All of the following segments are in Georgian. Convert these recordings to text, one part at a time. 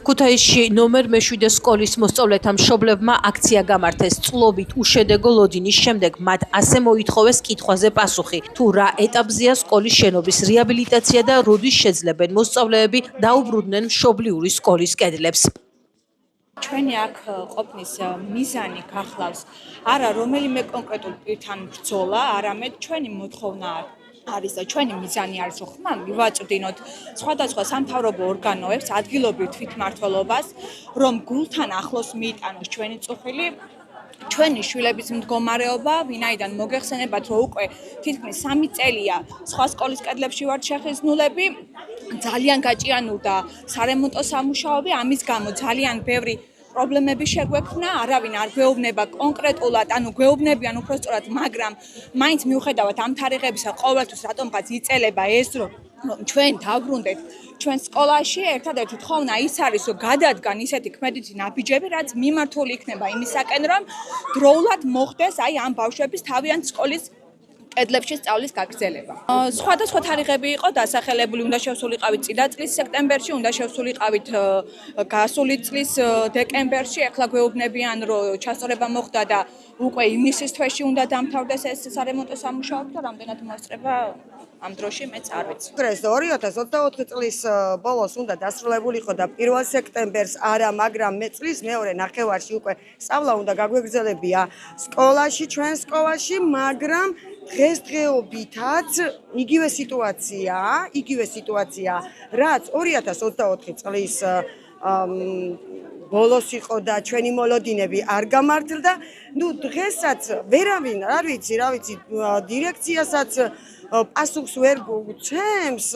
ქუთაისში ნომერ მე-7 სკოლის მოსწავლეთა მშობლებმა აქცია გამართეს წლობით უშედეგო ლოდინის შემდეგ მათ ასე მოითხოვეს კითხვაზე პასუხი თუ რა ეტაპზეა სკოლის შენობის რეაბილიტაცია და როდის შეძლებენ მოსწავლეები დაუბრუნდნენ მშობლიური სკოლის კედლებს. ჩვენი აქ ყოფნის მიზანი გახლავს არა რომელიმე კონკრეტულ პირთან ბრძოლა, არამედ ჩვენი მოთხოვნა არის და ჩვენი მიზანი არის რომ ხმამ მივაწვდინოთ სხვადასხვა სამთავრობო ორგანოებს, ადგილობრივ თვითმმართველობას, რომ გულთან ახლოს მიიტანოს ჩვენი წუხილი, ჩვენი შვილების მდგომარეობა, ვინაიდან მოგეხსენებათ, რომ უკვე თითქმის 3 წელია სხვა სკოლის კედლებში ვართ შეხიზნულები, ძალიან გაჭიანურდა სარემონტო სამუშაოები, ამის გამო ძალიან ბევრი პრობლემები შეგვექმნა, არავინ არ გვეუბნება კონკრეტულად, ანუ გვეუბნებიან უпростоრად, მაგრამ მაინც მიუხედავად ამ თარიღებისა, ყოველთვის რატომღაც იწელება ეს რომ ჩვენ დავბრუნდეთ ჩვენ სკოლაში, ერთადერთი თხოვნა ის არის, რომ გადადგან ისეთი ქმედითი ნაბიჯები, რაც მიმართული იქნება იმისაკენ, რომ დროულად მოხდეს აი ამ ბავშვების თავიანთ სკოლის კედლებში სწავლის გაგრძელება. სხვადასხვა თარიღები იყო დასახელებული, უნდა შევსულიყავით წინა წლის სექტემბერში, უნდა შევსულიყავით გასული წლის დეკემბერში, ახლა გვეუბნებიან, რომ ჩასწორება მოხდა და უკვე ივნისის თვეში უნდა დამთავრდეს ეს სარემონტო სამუშაოები და რამდენად მოესწრება ამ დროში მეც არ ვიცი. ეს 2024 წლის ბოლოს უნდა დასრულებულიყო და 1 სექტემბერს არა, მაგრამ მე წლის მეორე ნახევარში უკვე სწავლა უნდა გაგვეგრძელებია სკოლაში, ჩვენ სკოლაში, მაგრამ დღესდღეობითაც იგივე სიტუაცია, რაც 2024 წლის ბოლოს იყო და ჩვენი მოლოდინები არ გამართლდა. ნუ დღესაც ვერავინ, არ ვიცი, დირექციასაც პასუხს ვერ გუცემს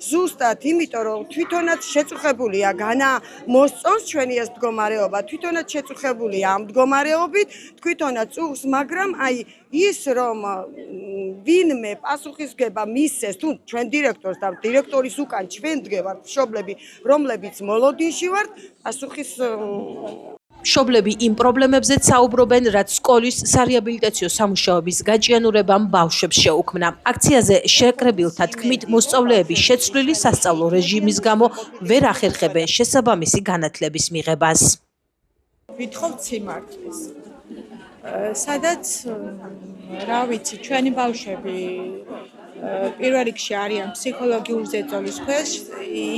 ზუსტად, იმიტომ რომ თვითონაც შეწუხებულია განა მოსწონს ჩვენი ეს მდგომარეობა, თვითონაც შეწუხებულია ამ მდგომარეობით, თვითონაც წუხს, მაგრამ აი ის რომ ვინმე პასუხისგება მისცეს თუ ჩვენ დირექტორს და დირექტორის უკან ჩვენ დგევართ მშობლები, რომლებიც მოლოდინში ვართ, პასუხის მშობლები იმ პრობლემებზეც საუბრობენ, რაც სკოლის სარეაბილიტაციო სამუშაოების გაჭიანურებამ ბავშვებს შეუქმნა. აქციაზე შეკრებილთა თქმით, მოსწავლეები შეცვლილი სასწავლო რეჟიმის გამო ვერ ახერხებენ შესაბამისი განათლების მიღებას. ვითხოვთ სიმართლეს. სადაც რა ვიცი, ჩვენი ბავშვები პირველ რიგში არიან ფსიქოლოგიურ ზეწოლის ქვეშ,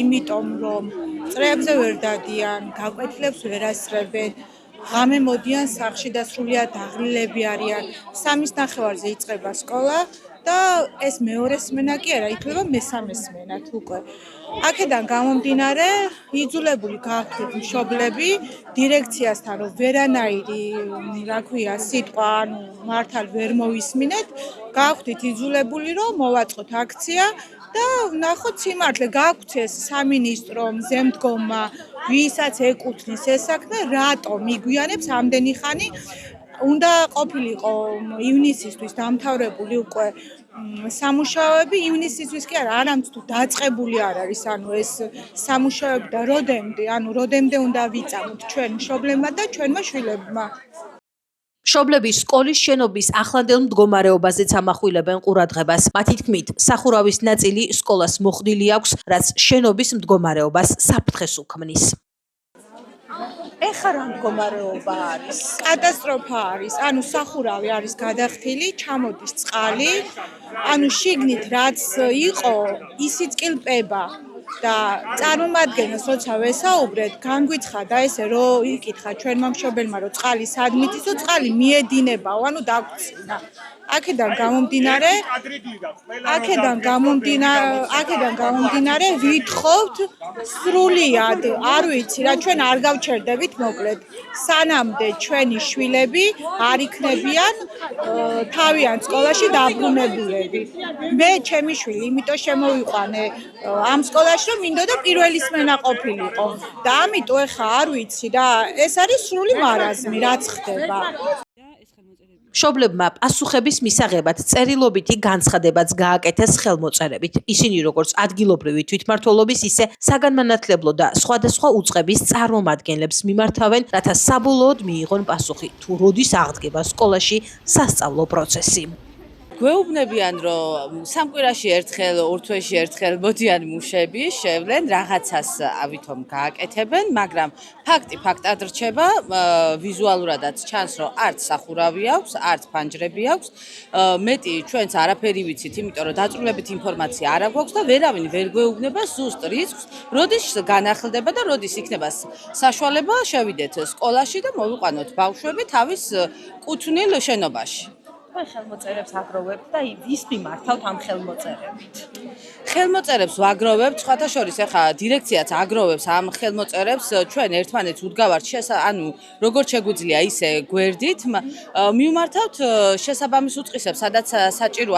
იმიტომ რომ წრეებზე ვერ დადიან, გაკვეთილებს ვერ ასწრებენ, ღამე მოდიან სახლში და სრულიად დაღლილები არიან. 3:30-ზე იწყება სკოლა და ეს მეორე სმენა კი არა, ითვლება მესამე სმენად უკვე. აქედან გამომდინარე, იძულებული გავხდით მშობლები დირექციასთან, რომ ვერანაირი, რა ქვია, სიტყვა, ანუ მართალ ვერ მოვისმინეთ, გავხდით იძულებული, რომ მოვაწყოთ აქცია და ვნახოთ სიმართლე, გაგვცეს სამინისტრო მზემდგომმა, ვისაც ეკუთვნის ეს საქმე, რატომ იგვიანებს ამდენი ხანი უნდა ყოფილიყო ივნისისთვის დამთავრებული უკვე სამუშაოები, ივნისისთვის კი არა, არამც თუ დაწყებული არ არის, ანუ ეს სამუშაოები და როდემდე უნდა ვიწამოთ ჩვენ მშობლებმა და ჩვენმა შვილებმა. მშობლები სკოლის შენობის ახლანდელ მდგომარეობაზეც ამახვილებენ ყურადღებას. მათი თქმით, სახურავის ნაწილი სკოლას მოხდილი აქვს, რაც შენობის მდგომარეობას საფრთხეს უქმნის. ეხლა რა მდგომარეობა არის? კატასტროფა არის. ანუ სახურავი არის გადახდილი, ჩამოდის წყალი, ანუ შიგნით რაც იყო, ისიც კი ლპება. და წარმომადგენელს როცა ვესაუბრეთ, განგვიცხადა ესე რომ იკითხა ჩვენმა მშობელმა რომ წყალი სად მიწისო, წყალი მიედინებაო, ანუ დაგვწინა. აქედან გამომდინარე ვითხოვთ სრულიად, არ ვიცი რა, ჩვენ არ გავჩერდებით მოკლედ, სანამდე ჩვენი შვილები არ იქნებიან თავიანთ სკოლაში დაბრუნებულები. მე ჩემი შვილი იმიტომ შემოვიყვანე ამ სკოლაში, რომ მინდოდა პირველი სმენა ყოფილიყო და ამიტომ ეხა არ ვიცი რა, ეს არის სრული მარაზმი, რაც ხდება. მშობლებმა პასუხების მისაღებად წერილობითი განცხადებაც გააკეთეს ხელმოწერებით. ისინი როგორც ადგილობრივი თვითმმართველობის, ისე საგანმანათლებლო და სხვადასხვა უწყების წარმომადგენლებს მიმართავენ, რათა საბოლოოდ მიიღონ პასუხი, თუ როდის აღდგება სკოლაში სასწავლო პროცესი. გვეუბნებიან, რომ სამკვირაში ერთხელ, ორ თვეში ერთხელ მოდიან მუშები, შევლენ, რაღაცას ავითომ გააკეთებენ, მაგრამ ფაქტად რჩება, ვიზუალურადაც ჩანს, რომ არც სახურავი აქვს, არც ფანჯრები აქვს. მეტი ჩვენც არაფერი ვიცით, იმიტომ რომ დაწვრილებით ინფორმაცია არ აქვს და ვერავინ ვერ გვეუბნება ზუსტ რისკს, როდის განახლდება და როდის იქნება საშუალება შევიდეთ სკოლაში და მოვიყვანოთ ბავშვები თავის კუთვნილ შენობაში. თქვენ ხელმოწერებს აგროვებთ და ვის მიმართავთ ამ ხელმოწერებით? ხელმოწერებს ვაგროვებთ, სხვათა შორის ახლა დირექციაც აგროვებს ამ ხელმოწერებს, ჩვენ ერთმანეთს უდგავართ ანუ როგორც შეგვიძლია ისე გვერდით, მივმართავთ შესაბამის უწყისებს, სადაც საჭირო,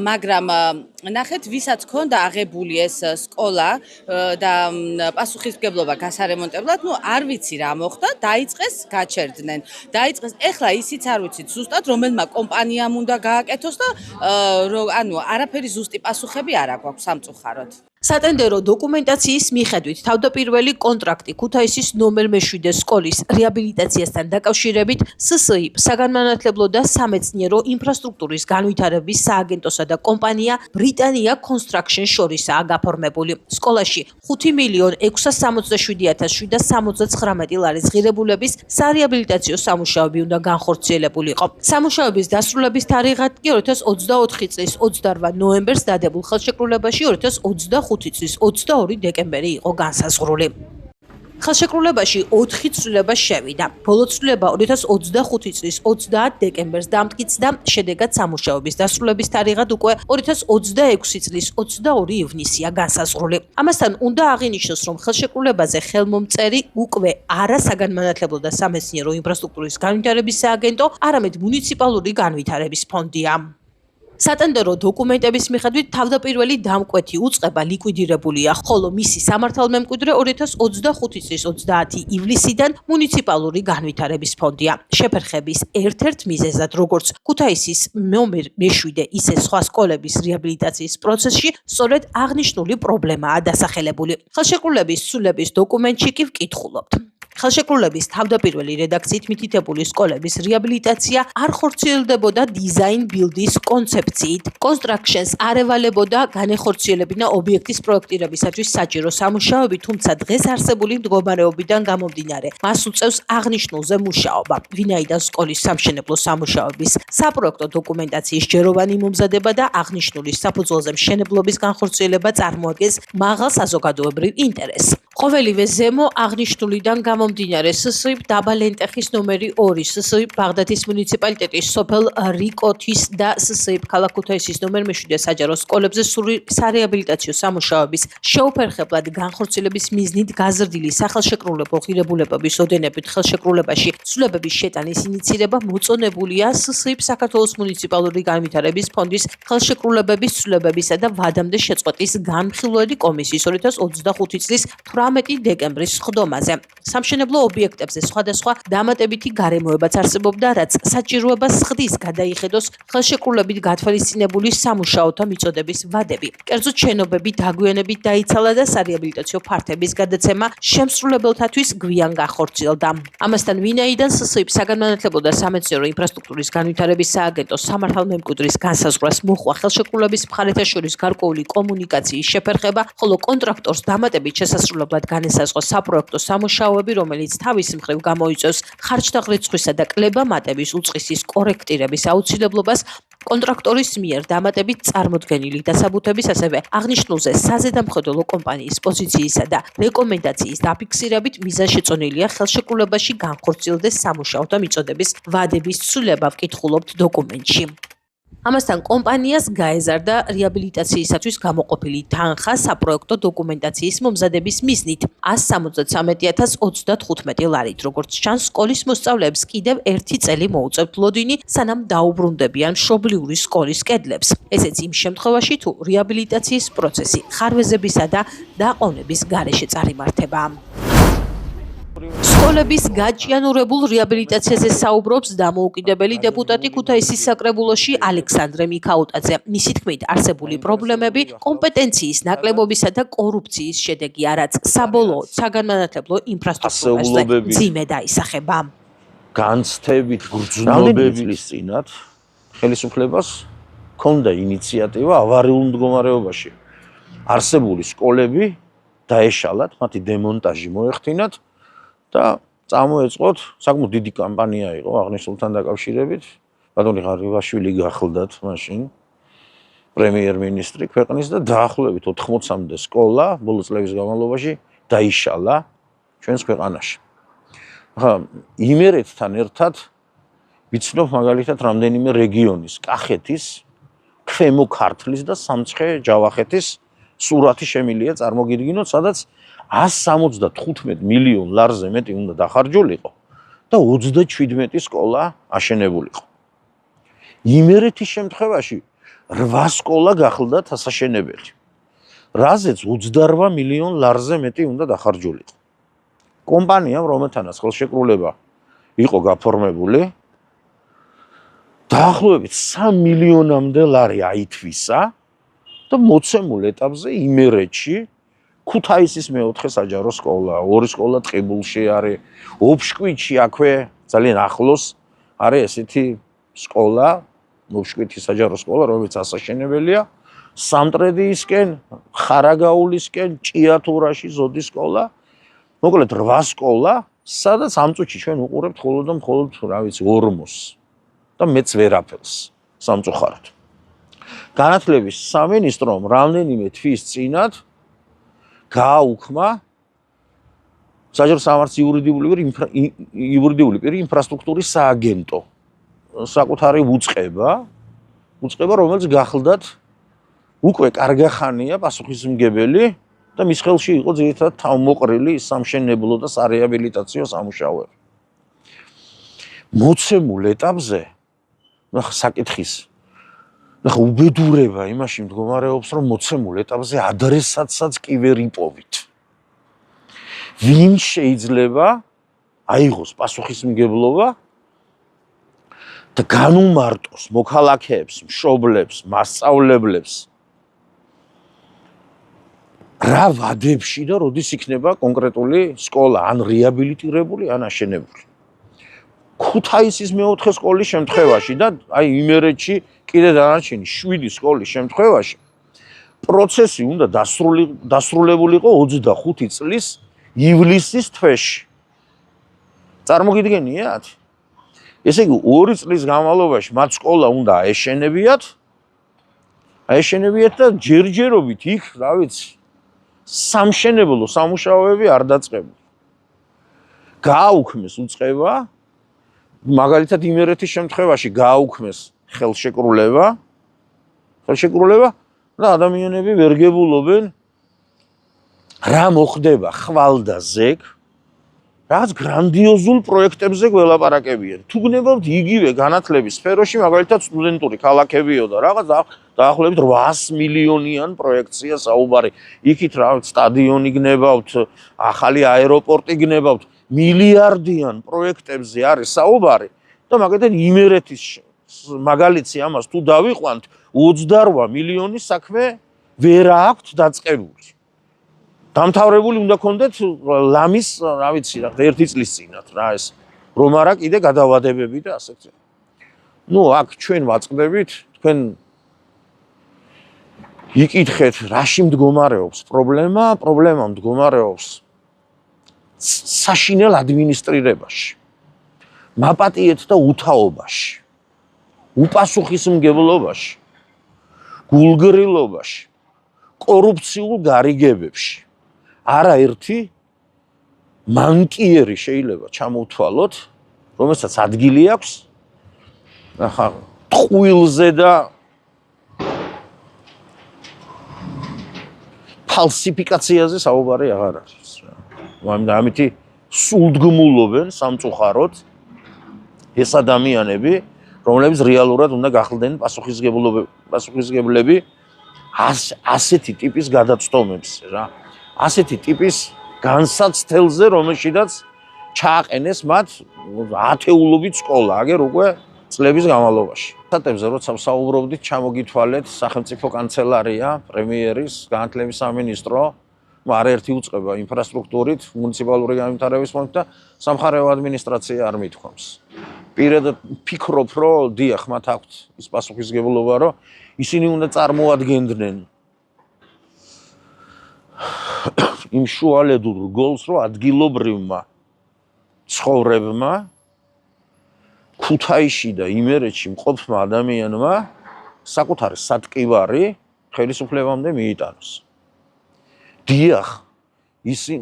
მაგრამ ნახეთ, ვისაც ქონდა აღებული ეს სკოლა და პასუხისმგებლობა გასარემონტებლად, არ ვიცი რა მოხდა, დაიწყეს გაჩერდნენ. დაიწყეს, ეხლა ისიც არ ვიცით ზუსტად, რომელმა კომპანიამ უნდა გააკეთოს და არაფერი ზუსტი პასუხები არ აქვს სამწუხაროდ. სატენდერო დოკუმენტაციის მიხედვით თავდაპირველი კონტრაქტი ქუთაისის ნომერ მე-7 სკოლის რეაბილიტაციასთან დაკავშირებით SSI საგანმანათლებლო და სამეცნიერო ინფრასტრუქტურის განვითარების სააგენტოსა და კომპანია ბრიტანია კონსტრაქშენ შორისაა გაფორმებული. სკოლაში 5,667,779 ლარის ღირებულების სარეაბილიტაციო სამუშაოები უნდა განხორციელებულიყო. სამუშაოების დასრულების თარიღად კი 2024 წლის 28 ნოემბერს დადებულ ხელშეკრულებაში 2025 წლის 22 დეკემბერი იყო განსაზღვრული. ხელშეკრულებაში 4 ცვლილება შევიდა. ბოლო ცვლილება 2025 წლის 30 დეკემბერს დამტკიცდა, შედეგად სამუშაოების დასრულების თარიღად უკვე 2026 წლის 22 ივნისია განსაზღვრული. ამასთან უნდა აღინიშნოს, რომ ხელშეკრულებაზე ხელმომწერი უკვე არა საგანმანათლებლო და სამეცნიერო ინფრასტრუქტურის განვითარების სააგენტო, არამედ მუნიციპალური განვითარების ფონდია. სატენდერო დოკუმენტების მიხედვით თავდაპირველი დამკვეთი უწყება ლიკვიდირებულია, ხოლო მისი სამართალმემკვიდრე 2025 წლის 30 ივლისიდან მუნიციპალური განვითარების ფონდია. შეფერხების ერთ-ერთ მიზეზად, როგორც ქუთაისის ნომერ მე-7, ისე სხვა სკოლების რეაბილიტაციის პროცესში, სწორედ აღნიშნული პრობლემაა დასახელებული. ხელშეკრულების ცვლილების დოკუმენტში კი ვკითხულობთ. ხელშეკრულების თავდაპირველი რედაქციით მითითებული სკოლების რეაბილიტაცია არ ხორციელდებოდა დიზაინ ბილდის კონცეფციით. კონსტრაქშენს არ ევალებოდა განეხორციელებინა ობიექტის პროექტირებისათვის საჭირო სამუშაოები, თუმცა დღეს არსებული მდგომარეობიდან გამომდინარე, მას უწევს აღნიშნულზე მუშაობა. ვინაიდან სკოლის სამშენებლო სამუშაოების საპროექტო დოკუმენტაციის ჯეროვანი მომზადება და აღნიშნული საფუძველზე მშენებლობის განხორციელება წარმოადგენს მაღალ საზოგადოებრივ ინტერესს. ყოველივე ზემო აღნიშნულიდან გამომდინარე SSI დაბა ლენტეხის ნომერი 2, SSI ბაღდათის მუნიციპალიტეტის სოფელ რიკოთის და SSI ქალაქ ქუთაისის ნომერ მე-7 საჯარო სკოლებზე სრული სარეაბილიტაციო სამუშაოების შეუფერხებლად განხორციელების მიზნით გაზრდილი სახელშეკრულებო ღირებულებების ოდენებით ხელშეკრულებაში ცვლილებების შეტანის ინიცირება მოწონებულია SSI საქართველოს მუნიციპალური განვითარების ფონდის ხელშეკრულებების ცვლილებებისა და ვადამდე შეწყვეტის განხილველი კომისიის 2025 წლის 18 დეკემბრის სხდომაზე. სამშენებლო ობიექტებზე სხვადასხვა დამატებითი გარემოებაც არსებობდა, რაც საჭიროებას ხდის გადაიხედოს ხელშეკრულებით გათვალისწინებული სამუშაოთა მიწოდების ვადები. კერძოდ შენობები დაგვიანებით დაიცალა და სარეაბილიტაციო ფართების გადაცემა შემსრულებელთათვის გვიან გახორციელდა. ამასთან ვინაიდან SSI საგანმანათლებლო და სამეცნიერო ინფრასტრუქტურის განვითარების სააგენტოს სამართალმემკვიდრის განსაზღვრას მოხდა ხელშეკრულების მხარეთა შორის გარკვეული კომუნიკაციის შეფერხება, ხოლო კონტრაქტორს დამატებით შესასრულებლად განესაზღვრა საპროექტო სამუშაოები, რომელიც თავის მხრივ გამოიწვევს ხარჯთაღრიცხვისა და კლებამატების უწყისის კორექტირების აუცილებლობას, კონტრაქტორის მიერ დამატებით წარმოდგენილი დასაბუთების, ასევე აღნიშნულზე საზედამხედველო კომპანიის პოზიციისა და რეკომენდაციის დაფიქსირებით მიზანშეწონილია ხელშეკრულებაში განხორციელდეს სამუშაოთა მიწოდების ვადების ცვლილება, ვკითხულობთ დოკუმენტში. ამასთან კომპანიას გაეზარდა რეაბილიტაციისათვის გამოყოფილი თანხა საპროექტო დოკუმენტაციის მომზადების მიზნით 173,035 ლარით. როგორც ჩანს, სკოლის მოსწავლეებს კიდევ ერთი წელი მოუწევთ ლოდინი, სანამ დაუბრუნდებიან მშობლიური სკოლის კედლებს. ესეც იმ შემთხვევაში, თუ რეაბილიტაციის პროცესი ხარვეზებისა და დაყოვნების გარეშე წარიმართება. სკოლების გაჭიანურებულ რეაბილიტაციაზე საუბრობს დამოუკიდებელი დეპუტატი ქუთაისის საკრებულოში ალექსანდრე მიქაუტაძე. მისი თქმით, არსებული პრობლემები კომპეტენციის ნაკლებობისა და კორუფციის შედეგია, რაც საბოლოოდ საგანმანათლებლო ინფრასტრუქტურაზე მძიმე დაისახება. განცდებით, გრძნობებით წინათ ხელისუფლებას ქონდა ინიციატივა ავარიულ მდგომარეობაში არსებული სკოლები დაეშალათ, მათი დემონტაჟი მოეხდინათ და წამოეწყოთ, საკმაოდ დიდი კამპანია იყო აღნიშნულთან დაკავშირებით. ბატონი ღარიბაშვილი გახლდათ მაშინ პრემიერ-მინისტრი ქვეყნის და დაახლოებით 80-მდე სკოლა ბოლო წლების განმავლობაში დაიშალა ჩვენს ქვეყანაში. ახლა იმერეთთან ერთად ვიცნობ მაგალითად რამდენიმე რეგიონის, კახეთის, ქვემო ქართლის და სამცხე ჯავახეთის სურათი შემილია წარმოგიდგინოთ, სადაც 175 მილიონ ლარზე მეტი უნდა დახარჯულიყო და 37 სკოლა აშენებულიყო. იმერეთის შემთხვევაში 8 სკოლა გახლდათ ასაშენებელი, რაზეც 28 მილიონ ლარზე მეტი უნდა დახარჯულიყო. კომპანიამ, რომელთანაც ხელშეკრულება იყო გაფორმებული, დაახლოებით 3 მილიონამდე ლარი აითვისა და მოცემულ ეტაპზე იმერეთში ქუთაისის მეოთხე საჯარო სკოლა, ორი სკოლა ტყიბულში არის, ოფშკვიტში აქვე ძალიან ახლოს არის ესეთი სკოლა, ოფშკვიტის საჯარო სკოლა, რომელიც ასაშენებელია, სამტრედიისკენ, ხარაგაულისკენ, ჭიათურაში ზოდის სკოლა. მოკლედ 8 სკოლა, სადაც ამ წუთში ჩვენ უყურებთ მხოლოდ რა ვიცი, ორმოს და მეც ვერაფერს სამწუხაროდ. განათლების სამინისტრომ რამდენიმე თვის წინათ გააუქმა საჯარო სამართლის იურიდიული პირი ინფრასტრუქტურის სააგენტო. საკუთარი უწყება, რომელიც გახლდათ უკვე კარგახანია პასუხისმგებელი და მის ხელში იყო ძირითადად თავმოყრილი სამშენებლო და სარეაბილიტაციო სამუშაოები. მოცემულ ეტაპზე საკითხის უბედურება იმაში მდგომარეობს, რომ მოცემულ ეტაპზე ადრესატსაც კი ვერ იპოვით. ვინ შეიძლება აიღოს პასუხისმგებლობა და განუმარტოს მოქალაქეებს, მშობლებს, მასწავლებლებს რა ვადებში და როდის იქნება კონკრეტული სკოლა ან რეაბილიტირებული, ან აშენებული. ქუთაისის მეოთხე სკოლის შემთხვევაში და აი იმერეთში კიდე დანარჩენი 7 სკოლის შემთხვევაში პროცესი უნდა დასრულებულიყო 25 წლის ივლისის თვეში. წარმოგიდგენიათ? ესე იგი 2 წლის განმავლობაში მათ სკოლა უნდა აეშენებიათ და ჯერჯერობით იქ, რა ვიცი, სამშენებლო სამუშაოები არ დაწყებული. გააუქმეს უწყება, მაგალითად იმერეთის შემთხვევაში გააუქმეს ხელშეკრულება და ადამიანები ვერ გებულობენ რა მოხდება ხვალ და ზეგ, რაც გრანდიოზულ პროექტებზე გველაპარაკებიან. თუ გნებავთ იგივე განათლების სფეროში, მაგალითად სტუდენტური ქალაქებიო და რაღაც დაახლოებით 800 მილიონიან პროექტია საუბარი. იქით რა სტადიონი გნებავთ, ახალი აეროპორტი გნებავთ, მილიარდიან პროექტებზე არის საუბარი და მაგალითად იმერეთის მაგალითი ამას თუ დავიყვანთ 28 მილიონის საქმე ვერ აქვთ დაწყებული. დამთავრებული უნდა კონდეთ ლამის, რა ვიცი, რა 1 წლის წინათ რა ეს, რომ არა კიდე გადავადებები და ასეთ. აქ ჩვენ ვაწყდებით, თქვენ იკითხეთ, რაში მდგომარეობს პრობლემა მდგომარეობს საშინელ ადმინისტრირებაში, მაპატიეთ და უთაობაში, უპასუხისმგებლობაში, გულგრილობაში, კორუფციულ გარიგებებში. არაერთი მანკიერი შეიძლება ჩამოვთვალოთ, რომელსაც ადგილი აქვს ახლა ტყუილზე და ფალსიფიკაციაზე საუბარი აღარ არის. ამითი სულდგმულობენ სამწუხაროდ ეს ადამიანები, რომლებიც რეალურად უნდა გახლდნენ პასუხისმგებლები ასეთი ტიპის გადაცდომებს რა. ასეთი ტიპის განსაცდელზე, რომელშიც ჩააყენეს მათ ათეულობით სკოლა, აგერ უკვე წლების განმავლობაში. სტატებზე როცა ვსაუბრობდით, ჩამოგითვალეთ სახელმწიფო კანცელარია, პრემიერის, განათლების სამინისტრო არაერთი უწყება ინფრასტრუქტურით, მუნიციპალური განვითარების ფონდით და სამხარეო ადმინისტრაცია არ მithქვამს. პირადად ფიქრობ, რომ დიახ, მათ აქვთ ის პასუხისმგებლობა, რომ ისინი უნდა წარმოადგენდნენ იმ შუალედურ რგოლს, რომ ადგილობრივმა ცხოვრებმა ქუთაისში და იმერეთში მყოფმა ადამიანმა საკუთარი სატკივარი ხელისუფლებამდე მიიტანოს. დიახ,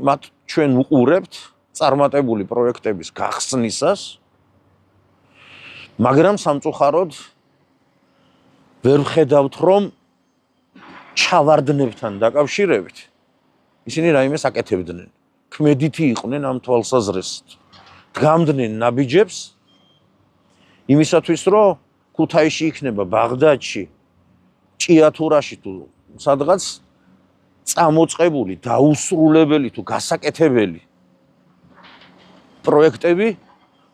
მათ ჩვენ უყურებთ წარმატებული პროექტების გახსნისას, მაგრამ სამწუხაროდ ვერ ვხედავთ, რომ ჩავარდნებთან დაკავშირებით ისინი რაიმეს აკეთებდნენ. ქმედითი იყვნენ ამ თვალსაზრისით. დგამდნენ ნაბიჯებს იმისათვის, რომ ქუთაისში იქნება ბაღდადში, ჭიათურაში თუ სადღაც წამოწყებული, დაუსრულებელი თუ გასაკეთებელი პროექტები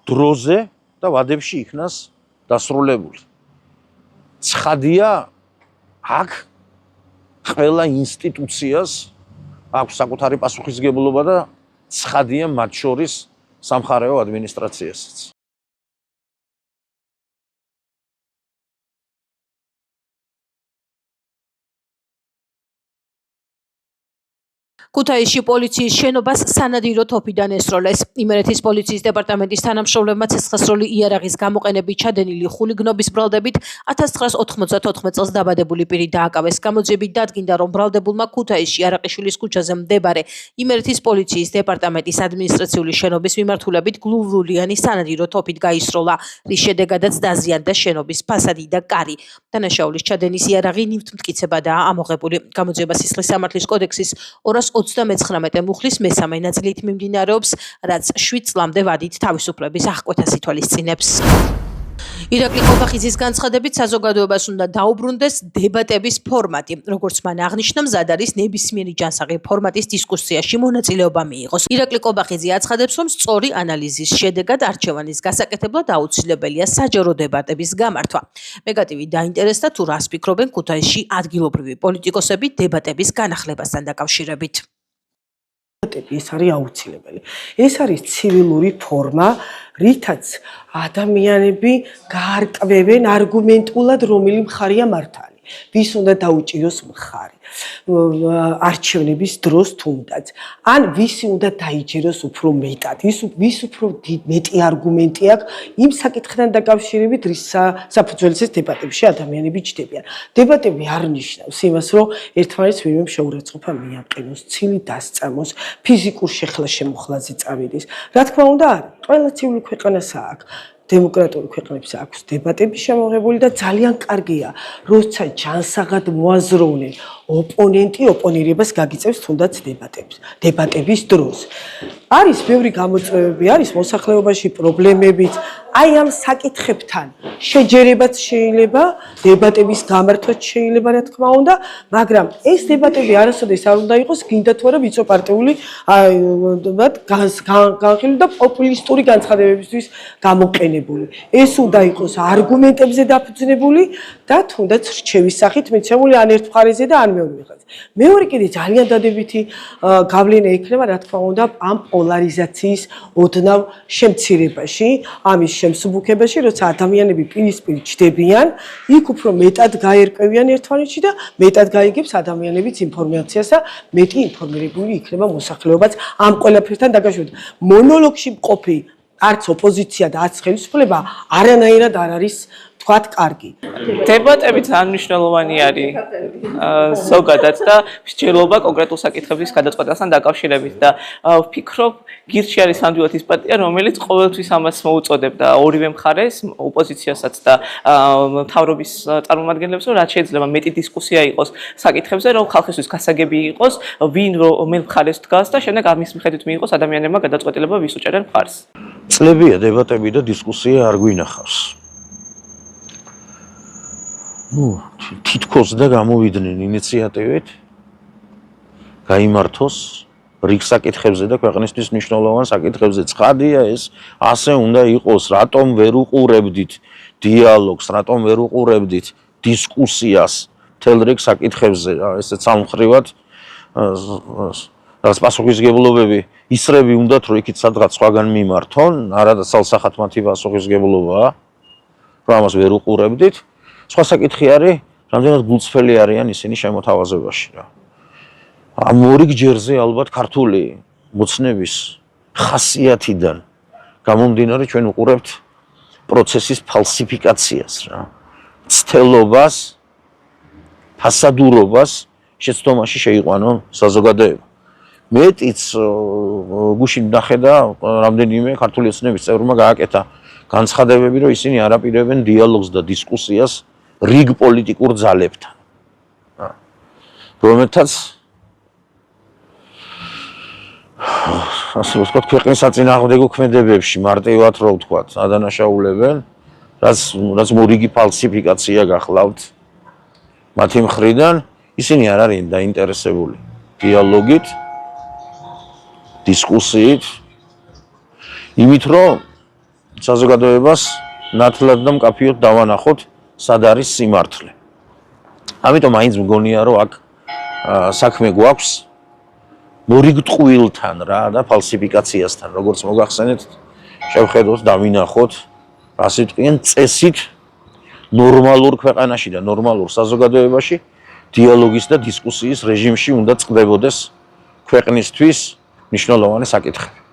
დროზე და ვადებში იქნას დასრულებული. ცხადია, აქ ყველა ინსტიტუციას აქვს საკუთარი პასუხისმგებლობა და ცხადია მათ შორის სამხარეო ადმინისტრაციასაც. ქუთაისში პოლიციის შენობას სანადირო თოფიდან ესროლეს. იმერეთის პოლიციის დეპარტამენტის თანამშრომლებმა ცეცხლსროლი იარაღის გამოყენებით ჩადენილი ხულიგნობის ბრალდებით 1994 წელს დაბადებული პირი დააკავეს. გამოძიებით დადგინდა, რომ ბრალდებულმა ქუთაისში არაყიშვილის ქუჩაზე მდებარე იმერეთის პოლიციის დეპარტამენტის ადმინისტრაციული შენობის მიმართულებით გლუვლულიანი სანადირო თოფით გაისროლა, რის შედეგადაც დაზიანდა შენობის ფასადი და კარი. დანაშაულის ჩადენის იარაღი ნივთმტკიცებადაა ამოღებული. გამოძიება სისხლის სამართლის კოდექსის 239 მუხლის მესამე ნაწილით მიმდინარეობს, რაც 7 წლამდე ვადით თავისუფლების აღკვეთას ითვალისწინებს. ირაკლი ყობახიძის განცხადებით საზოგადოებას უნდა დაუბრუნდეს დებატების ფორმატი. როგორც მან აღნიშნა, მზად არის ნებისმიერი ჯანსაღი ფორმატის დისკუსიაში მონაწილეობა მიიღოს. ირაკლი ყობახიძე აცხადებს, რომ სწორი ანალიზის შედეგად არჩევანის გასაკეთებლად აუცილებელია საჯარო დებატების გამართვა. მეგატივი დაინტერესდა თუ რას ფიქრობენ ქუთაისში ადგილობრივი პოლიტიკოსები დებატების განახლებასთან დაკავშირებით. ეს არის აუცილებელი. ეს არის ცივილური ფორმა, რითაც ადამიანები გაარკვევენ არგუმენტულად, რომელი მხარეა მართალი. ვის უნდა დაუჭიროს მხარი არჩევნების დროს თუნდაც. ან ვისი უნდა დაიჯეროს უფრო მეტად. ვის უფრო მეტი არგუმენტი აქვს იმ საკითხთან დაკავშირებით, რის საფუძველზეც დებატებში ადამიანები ჯდებიან. დებატები არ ნიშნავს იმას, რომ ერთმანეთს ვინმე შეურაცხყოფა მიაყენოს, ცილი დასწამოს, ფიზიკურ შეხლა-შემოხლაზე წავიდეს. რა თქმა უნდა, არის. ყველა ცივი ქვეყანას აქვს. დემოკრატიული ქვეყნებს აქვს დებატები შემოღებული და ძალიან კარგია, როცა ჯანსაღად მოაზროვნე ოპონენტი ოპონირებას გაგიწევს თუნდაც დებატების დროს. არის ბევრი გამოწვევები, არის მოსახლეობაში პრობლემებიც, აი ამ საკითხებთან შეჯერებაც შეიძლება, დებატების გამართვაც შეიძლება, რა თქმა უნდა, მაგრამ ეს დებატები არასოდეს არ უნდა იყოს გინდა თუ არა ვიცეპარტიული განხილული და პოპულისტური განცხადებებისთვის გამოყენებული. ეს უნდა იყოს არგუმენტებზე დაფუძნებული და თუნდაც რჩევის სახით მიცემული ან ერთ მხარეზე და ან მეორე მხარეზე. მეორე კიდე ძალიან დადებითი გავლენა ექნება, რა თქმა უნდა, ამ პოლარიზაციის ოდნავ შემცირებაში, ამის შემსუბუქებაში, როცა ადამიანები პირისპირ ჯდებიან, იქ უფრო მეტად გაერკვევიან ერთმანეთში და მეტად გაიგებს ადამიანებიც ინფორმაციას და მეტი ინფორმირებული იქნება მოსახლეობაც ამ ყველაფერთან დაკავშირებით. მონოლოგში მყოფი არც ოპოზიცია და არც ხელისუფლება არანაირად არ არის თქვათ კარგი. დებატები ძალიან მნიშვნელოვანი არის ზოგადად და მსჯელობა კონკრეტულ საკითხების გადაწყვეტასთან დაკავშირებით და ვფიქრობ, გირჩი არის ნამდვილად ის პარტია, რომელიც ყოველთვის ამას მოუწოდებდა ორივე მხარეს, ოპოზიციასაც და მთავრობის წარმომადგენლებს, რომ რაც შეიძლება მეტი დისკუსია იყოს საკითხებზე, რომ ხალხისთვის გასაგები იყოს, ვინ რომელ მხარეს დგას და შემდეგ ამის მიხედვით მიიღოს ადამიანებმა გადაწყვეტილება ვის უჭერენ მხარს. წლებია დებატები და დისკუსია არ გვინახავს. თითქოს და გამოვიდნენ ინიციატივით გაიმართოს რიგ საკითხებზე და ქვეყნისთვის მნიშვნელოვან საკითხებზე. ცხადია ეს ასე უნდა იყოს, რატომ ვერ უყურებდით დიალოგს, რატომ ვერ უყურებდით დისკუსიას მთელ რიგ საკითხებზე, ესეც სამხრივად რაც პასუხისგებლობები ისრები უნდათ, რომ იქით სადღაც სხვაგან მიმართონ, არა და სალსახად მათი პასუხისგებლობაა, რომ ამას ვერ უყურებდით. სხვა საკითხი არის, რამდენად გულწრფელი არიან ისინი შემოთავაზებაში რა. ამ ორი ჯერზე ალბათ ქართული მოცნების ხასიათიდან გამომდინარე ჩვენ უყურებთ პროცესის ფალსიფიკაციას რა. ცდელობას, ფასადურობას შეცდომაში შეიყვანონ საზოგადოება. მეტიც გუშინ ნახე და რამდენიმე ქართული ოცნების წევრმა გააკეთა განცხადებები, რომ ისინი არ აპირებენ დიალოგს და დისკუსიას რიგ პოლიტიკურ ძალებთან. რომელთაც ასე ვთქვათ, ქვეყნის საწინააღმდეგო ქმედებებში მარტივად რო ვთქვათ, ადანაშაულებენ, რაც მორიგი ფალსიფიკაცია გახლავთ მათი მხრიდან, ისინი არ არიან დაინტერესებული დიალოგით, დისკუსიით, იმით რომ საზოგადოებას ნათლად და მკაფიოდ დავანახოთ, სად არის სიმართლე. ამიტომ მაინც მგონია, რომ აქ საქმე გვაქვს მორიგ ტყუილთან რა და ფალსიფიკაციასთან, როგორც მოგახსენეთ, შევხედოთ, დავინახოთ, ასე ვთქვიან, წესით ნორმალურ ქვეყანაში და ნორმალურ საზოგადოებაში დიალოგის და დისკუსიის რეჟიმში უნდა წყდებოდეს ქვეყნისთვის მნიშვნელოვანი საკითხები.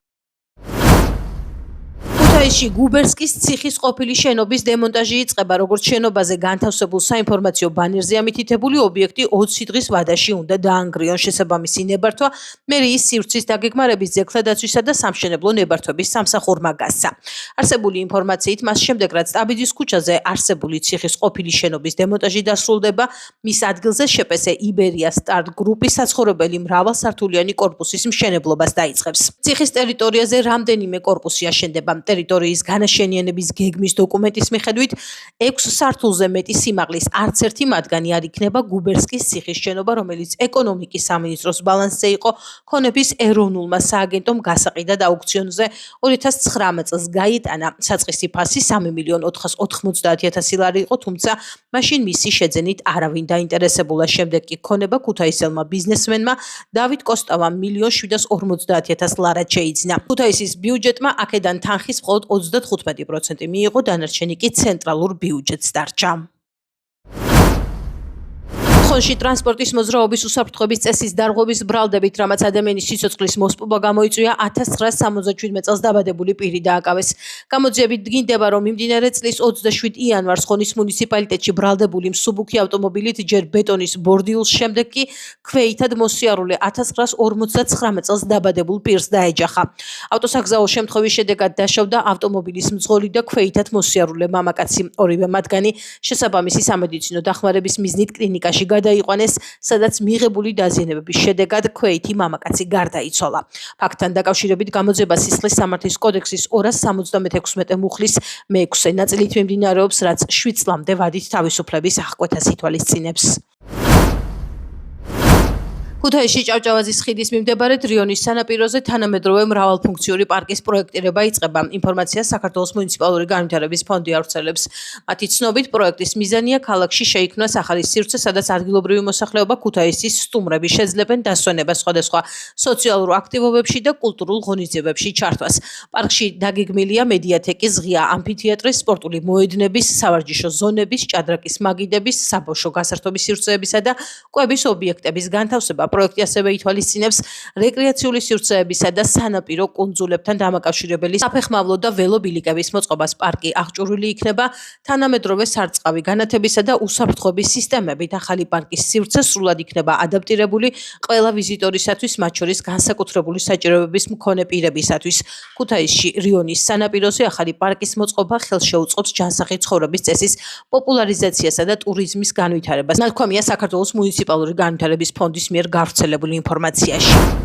ქუთაისში გუბერსკის ციხის ყოფილი შენობის დემონტაჟი იწყება, როგორც შენობაზე განთავსებულ საინფორმაციო ბანერზე ამითითებული ობიექტი 20 დღის ვადაში უნდა დაანგრიონ. შესაბამისი ნებართვა მერიის სივრცის დაგეგმარების ძეგლთადაცვისა და სამშენებლო ნებართვების სამსახურმა გასცა. არსებული ინფორმაციით, მას შემდეგ რაც ტაბიძის ქუჩაზე არსებული ციხის ყოფილი შენობის დემონტაჟი დასრულდება, მის ადგილზე შეპესე იბერია სტარტ გრუპის საცხოვრებელი მრავალსართულიანი კორპუსის მშენებლობას დაიწყებს. ციხის ტერიტორიაზე რამდენიმე კორპუსი აშენდება. ტერიტორიის განაშენიანების გეგმის დოკუმენტის მიხედვით 6 სართულზე მეტი სიმაღლის არც ერთი მათგანი არ იქნება გუბერსკის ციხის შენობა, რომელიც ეკონომიკის სამინისტროს ბალანსზე იყო ქონების ეროვნულმა სააგენტომ გასაყიდად აუქციონზე 2019 წელს გაიტანა. საწყისი ფასი 3.490.000 ლარი იყო, თუმცა მაშინ მისი შეძენით არავინ დაინტერესებულა. შემდეგ კი ქონება ქუთაისელმა ბიზნესმენმა დავით კოსტავამ 1.750.000 ლარად შეიძინა. ქუთაისის ბიუჯეტმა აქედან თანხის მხოლოდ 35% მიიღო, დანარჩენი კი ცენტრალურ ბიუჯეტს დარჩა. ხონში ტრანსპორტის მოძრაობის უსაფრთხოების წესის დარღვევის ბრალდებით, რამაც ადამიანის სიცოცხლის მოსპობა გამოიწვია, 1977 წელს დაბადებული პირი დააკავეს. გამოძიებით დგინდება, რომ მიმდინარე წლის 27 იანვარს ხონის მუნიციპალიტეტში ბრალდებული მსუბუქი ავტომობილით ჯერ ბეტონის ბორდილს, შემდეგ კი ქვეითად მოსიარულე 1959 წელს დაბადებულ პირს დაეჯახა. ავტოსაგზაო შემთხვევის შედეგად დაშავდა ავტომობილის მძღოლი და ქვეითად მოსიარულე მამაკაცი. ორივე მათგანი შესაბამისი სამედიცინო დახმარების მიზნით კლინიკაში გადაიყვანეს, სადაც მიღებული დაზიანებების შედეგად ქვეითი მამაკაცი გარდაიცვალა. ფაქტთან დაკავშირებით გამოძიება სისხლის სამართლის კოდექსის 276 მუხლის მე-6 ნაწილით მიმდინარეობს, რაც 7 წლამდე ვადით თავისუფლების აღკვეთას ითვალისწინებს. ქუთაისში ჭავჭავაძის ხიდის მიმდებარედ რიონის სანაპიროზე თანამედროვე მრავალფუნქციური პარკის პროექტირება იწყება. ინფორმაციას საქართველოს მუნიციპალური განვითარების ფონდი ავრცელებს. მათი ცნობით, პროექტის მიზანია ქალაქში შეიქმნას ახალი სივრცე, სადაც ადგილობრივი მოსახლეობა ქუთაისის სტუმრები შეძლებენ დასვენებას სხვადასხვა სოციალურ აქტივობებში და კულტურულ ღონისძიებებში ჩართვას. პარკში დაგეგმილია მედიათეკის, ღია ამფითეატრის, სპორტული მოედნების, სავარჯიშო ზონების, ჭადრაკის მაგიდების, საბავშვო გასართობის სივრცეებისა და კვების ობიექტების განთავსება. პროექტი ასევე ითვალისწინებს რეკრეაციული სივრცეებისა და სანაპირო კუნძულებთან დამაკავშირებელი საფეხმავლო და ველობილიკების მოწყობას. პარკი აღჭურვილი იქნება თანამედროვე სარწყავი განათებისა და უსაფრთხოების სისტემებით. ახალი პარკის სივრცე სრულად იქნება ადაპტირებული ყველა ვიზიტორისათვის, მათ შორის განსაკუთრებული საჭიროებების მქონე პირებისათვის. ქუთაისში რიონის სანაპიროზე ახალი პარკის მოწყობა ხელშეუწყობს ჯანსაღი ცხოვრების წესის პოპულარიზაციასა და ტურიზმის განვითარებას. ნათქვამია საქართველოს მუნიციპალური განვითარების ფონდის მიერ გავრცელებული ინფორმაციაში.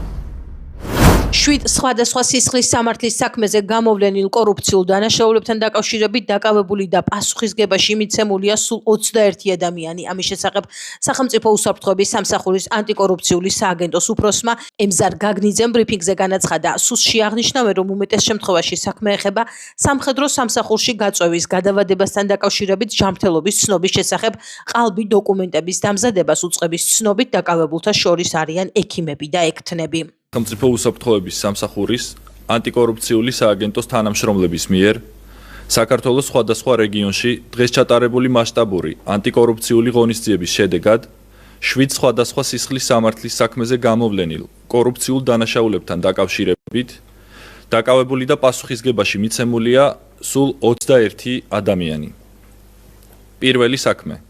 7 სხვადასხვა სისხლის სამართლის საქმეზე გამოვლენილ კორუფციულ დანაშაულებთან დაკავშირებით დაკავებული და პასუხისგებაში მიცემულია სულ 21 ადამიანი. ამის შესახებ სახელმწიფო უსაფრთხოების სამსახურის ანტიკორუფციული სააგენტოს უფროსმა ემზარ გაგნიძემ ბრიფინგზე განაცხადა. სუსში აღნიშნავენ, რომ უმეტეს შემთხვევაში საქმე ეხება სამხედრო სამსახურში გაწვევის გადავადებასთან დაკავშირებით ჯანმრთელობის ცნობის შესახებ ყალბი დოკუმენტების დამზადებას. უწყების ცნობით დაკავებულთა შორის არიან ექიმები და ექთნები. სახელმწიფო უსაფრთხოების სამსახურის ანტიკორუფციული სააგენტოს თანამშრომლების მიერ საქართველოს სხვადასხვა რეგიონში დღეს ჩატარებული მასშტაბური ანტიკორუფციული ღონისძიების შედეგად 7 სხვადასხვა სისხლის სამართლის საქმეზე გამოვლენილ კორუფციულ დანაშაულებთან დაკავშირებით დაკავებული და პასუხისგებაში მიცემულია სულ 21 ადამიანი. პირველი საქმე.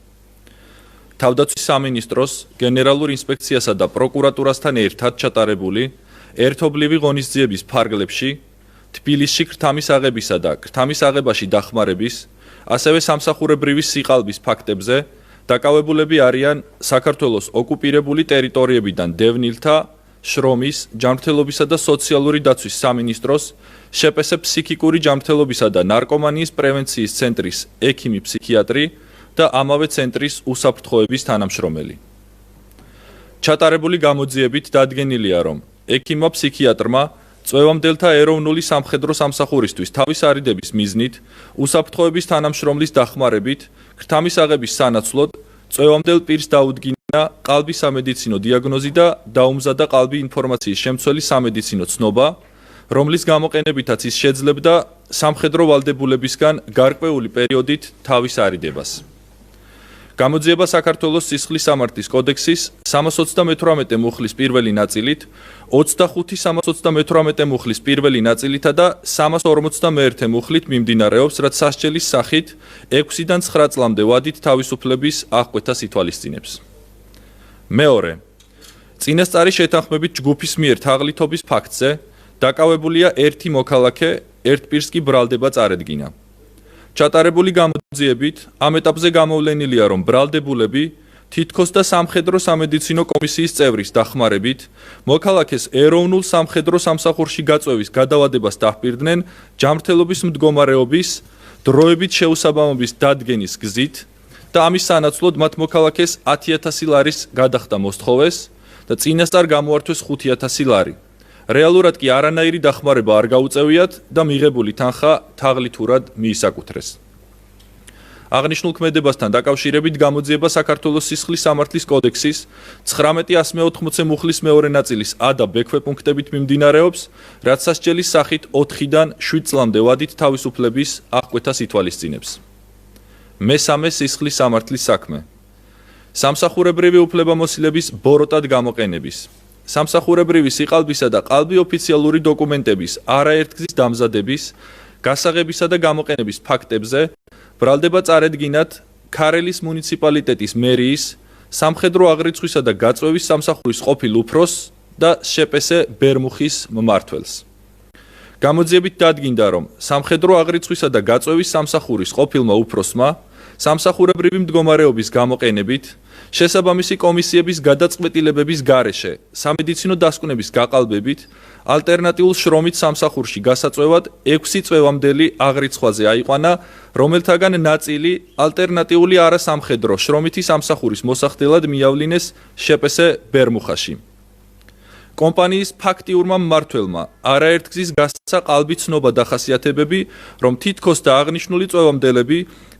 თავდაცვის სამინისტროს გენერალურ ინსპექციასა და პროკურატურასთან ერთად ჩატარებული ერთობლივი ღონისძიების ფარგლებში თბილისში ქრთამის აღებისა და ქრთამის აღებაში დახმარების, ასევე სამსახურებრივი სიყალბის ფაქტებზე დაკავებულები არიან საქართველოს ოკუპირებული ტერიტორიებიდან დევნილთა, შრომის, ჯანმრთელობისა და სოციალური დაცვის სამინისტროს, შპს ფსიქიკური ჯანმრთელობისა და ნარკომანიის პრევენციის ცენტრის ექიმი ფსიქიატრი და ამავე ცენტრის უსაფრთხოების თანამშრომელი. ჩატარებული გამოძიებით დადგენილია, რომ ექიმმა ფსიქიატრმა წვევამდელთა ეროვნული სამხედრო სამსახურისთვის თავის არიდების მიზნით უსაფრთხოების თანამშრომლის დახმარებით ქრთამის აღების სანაცვლოდ წვევამდელ პირს დაუდგინა ყალბის სამედიცინო დიაგნოზი და დაუმზადა ყალბი ინფორმაციის შემცველი სამედიცინო ცნობა, რომლის გამოყენებითაც ის შეძლებდა სამხედრო ვალდებულებისგან გარკვეული პერიოდით თავის არიდებას. გამოძიება საქართველოს სისხლის სამართლის კოდექსის 328 მუხლის პირველი ნაწილით, 25-328 მუხლის პირველი ნაწილითა და 351 მუხლით მიმდინარეობს, რაც სასჯელის სახით 6-დან 9 წლამდე ვადით თავისუფლების აღკვეთას ითვალისწინებს. მეორე. წინასწარი შეთანხმებით ჯგუფის მიერ თაღლითობის ფაქტზე დაკავებულია ერთი მოქალაქე, ერთ პირს კი ბრალდება წარედგინა. ჩატარებული გამოძიებით ამ ეტაპზე გამოვლენილია, რომ ბრალდებულები თითქოს და სამხედრო სამედიცინო კომისიის წევრის დახმარებით მოქალაქეს ეროვნულ სამხედრო სამსახურში გაწვევის გადავადებას დაჰპირდნენ ჯანმრთელობის მდგომარეობის დროებით შეუსაბამობის დადგენის გზით და ამის სანაცვლოდ მათ მოქალაქეს 10,000 ლარის გადახდა მოსთხოვეს და წინასწარ გამოართვეს 5,000 ლარი. რეალურად კი არანაირი დახმარება არ გაუწევიათ და მიღებული თანხა თაღლითურად მიისაკუთრეს. აღნიშნულ ქმედებასთან დაკავშირებით გამოძიება საქართველოს სისხლის სამართლის კოდექსის 19-180 მუხლის მეორე ნაწილის ა და ბ ქვეპუნქტებით მიმდინარეობს, რაც სასჯელის სახით 4-დან 7 წლამდე ვადით თავისუფლების აღკვეთას ითვალისწინებს. მესამე სისხლის სამართლის საქმე. სამსახურებრივი უფლებამოსილების ბოროტად გამოყენების, სამსახურებრივი სიყალბისა და ყალბი ოფიციალური დოკუმენტების არაერთგზის დამზადების, გასაღებისა და გამოყენების ფაქტებზე ბრალდება წარედგინათ ქარელის მუნიციპალიტეტის მერიის, სამხედრო აღრიცხვისა და გაწვევის სამსახურის ყოფილ უფროსს და შპს ბერმუხის მმართველს. გამოძიებით დადგინდა, რომ სამხედრო აღრიცხვისა და გაწვევის სამსახურის ყოფილმა უფროსმა სამსახურებრივი მდგომარეობის გამოყენებით შესაბამისი კომისიების გადაწყვეტილებების გარეშე სამედიცინო დასკვნების გაყალბებით ალტერნატიულ შრომით სამსახურში გასაწვევად 6 წვევამდელი აღრიცხვაზე აიყვანა, რომელთაგან ნაწილი ალტერნატიული არასამხედრო შრომითი სამსახურის მოსახდელად მიავლინეს შპს ბერმუხაში. კომპანიის ფაქტიურმა მმართველმა არაერთგზის გასცა ყალბი ცნობა დახასიათებები, რომ თითქოს და აღნიშნული წვევამდელები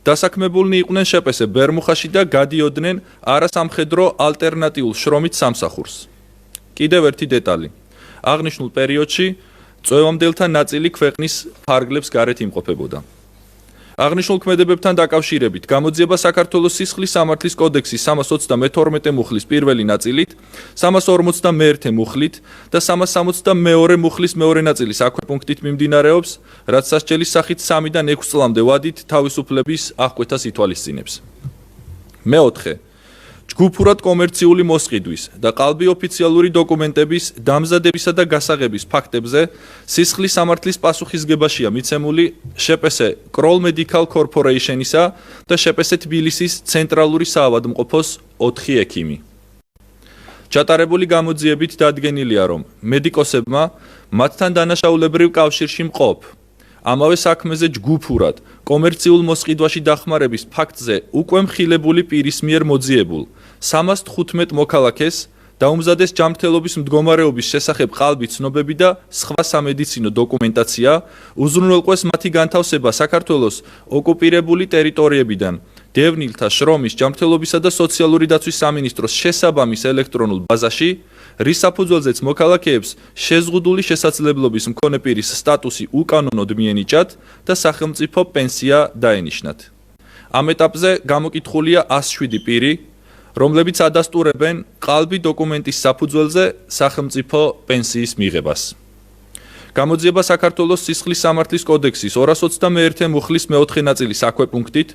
დასაქმებულნი იყვნენ შპს ბერმუხაში და გადიოდნენ არასამხედრო ალტერნატიულ შრომით სამსახურს. კიდევ ერთი დეტალი. აღნიშნულ პერიოდში წვევამდელთა ნაწილი ქვეყნის ფარგლებს გარეთ იმყოფებოდა. აღნიშნულ ქმედებებთან დაკავშირებით გამოძიება საქართველოს სისხლის სამართლის კოდექსის 322 მუხლის პირველი ნაწილით, 351 მუხლით და 362 მუხლის მეორე ნაწილის აქვეპუნქტით მიმდინარეობს, რაც სასჯელის სახით 3-დან 6 წლამდე ვადით თავისუფლების აღკვეთას ითვალისწინებს. მეოთხე. ჯგუფურად კომერციული მოსყიდვის და ყალბი ოფიციალური დოკუმენტების დამზადებისა და გასაღების ფაქტებზე სისხლის სამართლის პასუხისგებაშია მიცემული შპს კროლ მედიკალ კორპორეიშენისა და შპს თბილისის ცენტრალური საავადმყოფოს 4 ექიმი. ჩატარებული გამოძიებით დადგენილია, რომ მედიკოსებმა მათთან დანაშაულებრივ კავშირში მყოფ ამავე საქმეზე ჯგუფურად კომერციულ მოსყიდვაში დახმარების ფაქტზე უკვე მხილებული პირის მიერ მოძიებულ 315 მოქალაქეს დაუმზადეს ჯანმრთელობის მდგომარეობის შესახებ ყალბი ცნობები და სხვა სამედიცინო დოკუმენტაცია, უზრუნველყვეს მათი განთავსება საქართველოს ოკუპირებული ტერიტორიებიდან დევნილთა შრომის, ჯანმრთელობისა და სოციალური დაცვის სამინისტროს შესაბამის ელექტრონულ ბაზაში, რის საფუძველზეც მოქალაქეებს შეზღუდული შესაძლებლობის მქონე პირის სტატუსი უკანონოდ მიენიჭათ და სახელმწიფო პენსია დაენიშნათ. ამ ეტაპზე გამოკითხულია 107 პირი, რომლებიც ადასტურებენ ყალბი დოკუმენტის საფუძველზე სახელმწიფო პენსიის მიღებას. გამოძიება საქართველოს სისხლის სამართლის კოდექსის 221 მუხლის მეოთხე ნაწილის აქვე პუნქტით,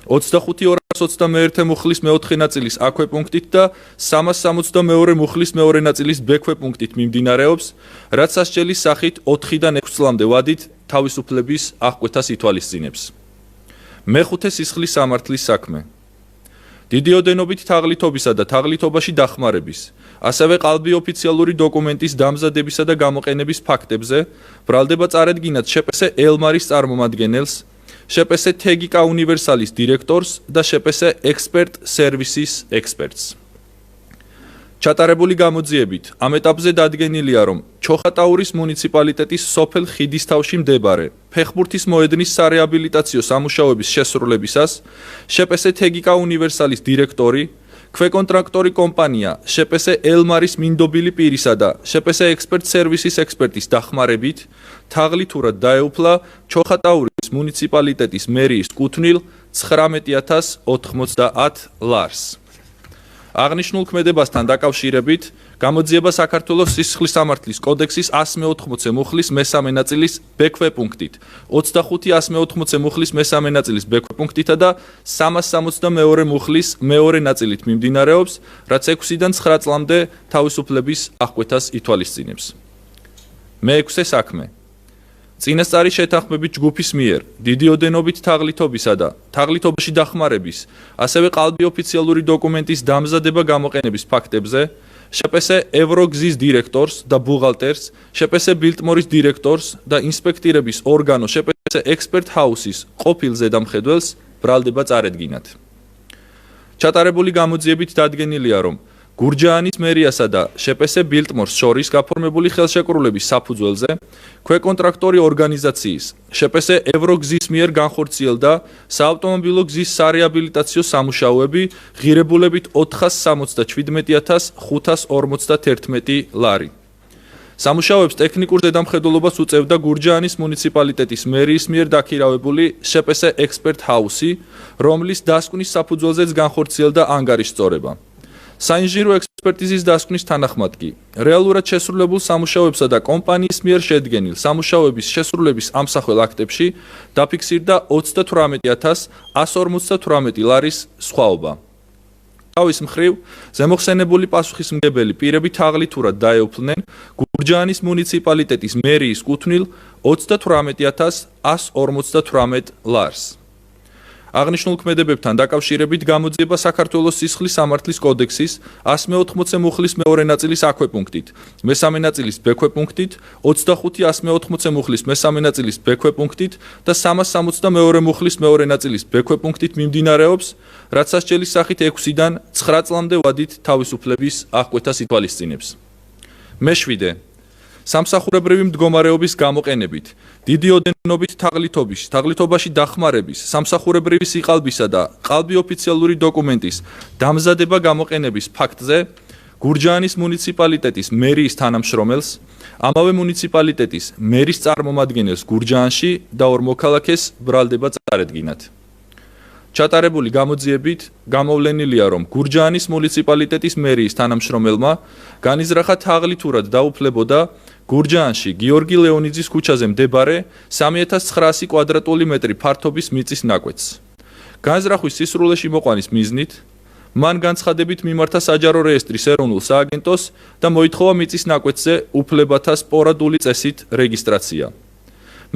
25-221 მუხლის მეოთხე ნაწილის აქვე პუნქტით და 362 მუხლის მეორე ნაწილის ბექვე პუნქტით მიმდინარეობს, რაც სასჯელის სახით 4-დან 6 წლამდე ვადით თავისუფლების აღკვეთას ითვალისწინებს. მეხუთე სისხლის სამართლის საქმე. დიდი ოდენობით თაღლითობისა და თაღლითობაში დახმარების, ასევე ყალბი ოფიციალური დოკუმენტის დამზადებისა და გამოყენების ფაქტებზე ბრალდება წარედგინათ შპს ელმარის წარმომადგენელს, შპს თეგიკა უნივერსალის დირექტორს და შპს ექსპერტ სერვისის ექსპერტს. ჩატარებული გამოძიებით ამ ეტაპზე დადგენილია, რომ ჩოხატაურის მუნიციპალიტეტის სოფელ ხიდისთავში მდებარე ფეხბურთის მოედნის სარეაბილიტაციო სამუშაოების შესრულებისას შპს თეგიკა უნივერსალის დირექტორი, ქვეკონტრაქტორი კომპანია შპს ელმარის მინდობილი პირისა და შპს ექსპერტ სერვისის ექსპერტის დახმარებით თაღლითურად დაეუფლა ჩოხატაურის მუნიციპალიტეტის მერიის კუთვნილ 19090 ლარს. აღნიშნულ ქმედებასთან დაკავშირებით გამოძიება საქართველოს სისხლის სამართლის კოდექსის 180 მუხლის მესამე ნაწილის ბექვე პუნქტით, 25-180 მუხლის მესამე ნაწილის ბექვე პუნქტითა და 362 მუხლის მეორე ნაწილით მიმდინარეობს, რაც 6-დან 9 წლამდე თავისუფლების აღკვეთას ითვალისწინებს. მეექვსე საქმე. წინასწარი შეთანხმებით ჯგუფის მიერ დიდი ოდენობით თაღლითობისა და თაღლითობაში დახმარების, ასევე ყალბი ოფიციალური დოკუმენტის დამზადება გამოყენების ფაქტებზე შპს ევროგზის დირექტორს და ბუღალტერს, შპს ბილტმორის დირექტორს და ინსპექტირების ორგანო შპს ექსპერტ ჰაუსის ყოფილ ზედამხედველს ბრალდება წარედგინათ. ჩატარებული გამოძიებით დადგენილია, რომ გურჯაანის მერიასა და შპს ბილტმორს შორის გაფორმებული ხელშეკრულების საფუძველზე ქვეკონტრაქტორი ორგანიზაციის შპს ევროგზის მიერ განხორციელდა საავტომობილო გზის სარეაბილიტაციო სამუშაოები ღირებულებით 477.551 ლარი. სამუშაოებს ტექნიკურ ზედამხედველობას უწევდა გურჯაანის მუნიციპალიტეტის მერიის მიერ დაქირავებული შპს ექსპერტ ჰაუსი, რომლის დასკვნის საფუძველზეც განხორციელდა ანგარის სწორება. საინჟინრო ექსპერტიზის დასკვნის თანახმად კი რეალურად შესრულებულ სამუშაოებსა და კომპანიის მიერ შედგენილ სამუშაოების შესრულების ამსახველ აქტებში დაფიქსირდა 38158 ლარის სხვაობა. თავის მხრივ ზემოხსენებული პასუხისმგებელი პირები თაღლითურად დაეუფლნენ გურჯაანის მუნიციპალიტეტის მერიის კუთვნილ 38158 ლარს. აღნიშნულ ქმედებებთან დაკავშირებით გამოძიება საქართველოს სისხლის სამართლის კოდექსის 180 მუხლის მეორე ნაწილის აქვე პუნქტით, მესამე ნაწილის ბექვე პუნქტით, 25-180 მუხლის მესამე ნაწილის ბექვე პუნქტით და 362 მუხლის მეორე ნაწილის ბექვე პუნქტით მიმდინარეობს, რაც სასჯელის სახით 6-დან 9 წლამდე ვადით თავისუფლების აღკვეთას ითვალისწინებს. მეშვიდე. სამსახურებრივი მდგომარეობის გამოყენებით, დიდი ოდენობით თაღლითობაში დახმარების, სამსახურებრივი სიყალბისა და ყალბი ოფიციალური დოკუმენტის დამზადება გამოყენების ფაქტზე გურჯაანის მუნიციპალიტეტის მერიის თანამშრომელს, ამავე მუნიციპალიტეტის მერის წარმომადგენელს გურჯაანში და ორ მოქალაქეს ბრალდება წარედგინათ. ჩატარებული გამოძიებით გამოვლენილია, რომ გურჯაანის მუნიციპალიტეტის მერიის თანამშრომელმა განიზრახა თაღლითურად დაუფლებოდა გურჯაანში გიორგი ლეონიძის ქუჩაზე მდებარე 3900 კვადრატული მეტრი ფართობის მიწის ნაკვეთს. განზრახვის სისრულეში მოყვანის მიზნით მან განცხადებით მიმართა საჯარო რეესტრის ეროვნულ სააგენტოს და მოითხოვა მიწის ნაკვეთზე უფლებათა სპორადული წესით რეგისტრაცია.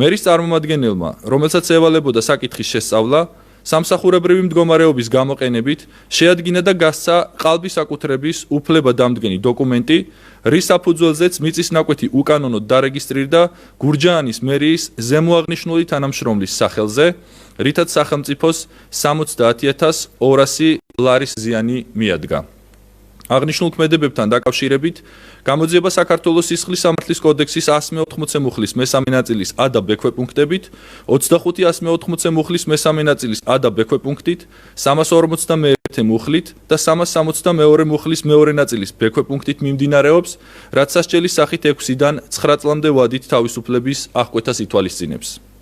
მერის წარმომადგენელმა, რომელსაც ევალებოდა საკითხის შესწავლა, სამსახურებრივი მდგომარეობის გამოყენებით შეადგინა და გასცა ყალბი საკუთრების უფლებადამდგენი დოკუმენტი, რის საფუძველზეც მიწის ნაკვეთი უკანონოდ დარეგისტრირდა გურჯაანის მერიის ზემოაღნიშნული თანამშრომლის სახელზე, რითაც სახელმწიფოს 70200 ლარის ზიანი მიადგა. აღნიშნულ ქმედებებთან დაკავშირებით გამოძიება საქართველოს სისხლის სამართლის კოდექსის 180 მუხლის მესამე ნაწილის A და B ქვეპუნქტებით, 25 180 მუხლის მესამე ნაწილის A და B ქვეპუნქტით, 351 მუხლით და 362 მუხლის მეორე ნაწილის B ქვეპუნქტით მიმდინარეობს, რაც სასჯელის სახით 6-დან 9 წლამდე ვადით თავისუფლების აღკვეთას ითვალისწინებს.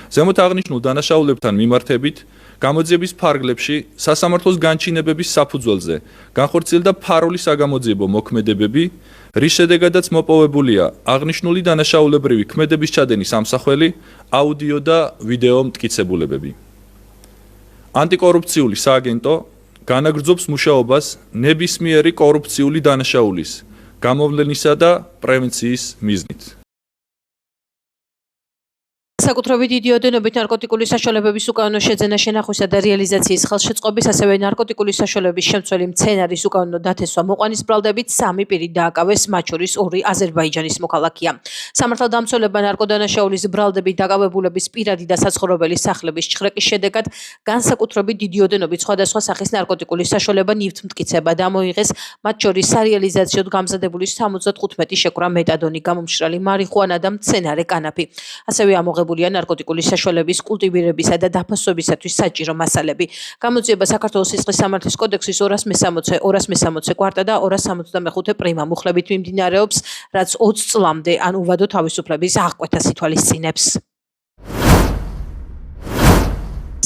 ზემოთ აღნიშნულ დანაშაულებთან მიმართებით გამოძიების ფარგლებში სასამართლოს განჩინებების საფუძველზე განხორციელდა ფარული საგამოძიებო მოქმედებები, რის შედეგადაც მოპოვებულია აღნიშნული დანაშაულებრივი ქმედების ჩადენის ამსახველი, აუდიო და ვიდეო მტკიცებულებები. ანტიკორუფციული სააგენტო განაგრძობს მუშაობას ნებისმიერი კორუფციული დანაშაულის გამოვლენისა და პრევენციის მიზნით. საკუთრებით დიდი ოდენობით ნარკოტიკული საშუალებების უკანონო შეძენა, შენახვისა და რეალიზაციის ხელშეწყობის, ასევე ნარკოტიკული საშუალებების შემცველი მცენარის უკანონო დათესვა მოყვანის ბრალდებით 3 პირი დააკავეს, მათ შორის 2 აზერბაიჯანის მოქალაქეა. სამართალდამცველებმა ნარკოდანაშაულის ბრალდებით დაკავებულების პირადი და საცხოვრებელი სახლების ჩხრეკის შედეგად განსაკუთრებით დიდი ოდენობით სხვადასხვა სახის ნარკოტიკული საშუალება ნივთმტკიცება დამოიღეს, მათ შორის სარეალიზაციოდ გამზადებული 75 შეკვრა მეტადონი, გამომშრალი მარიხუანა და მცენარე კანაფი. ასევე ამოღებულია ნარკოტიკული საშუალების კულტივირებისა და დაფასვებისათვის საჭირო მასალები. გამოძიება საქართველოს სისხლის სამართლის კოდექსის 260, 260 კვარტა და 265 პრიმა მუხლებით მიმდინარეობს, რაც 20 წლამდე ან უვადო თავისუფლების აღკვეთას ითვალისწინებს.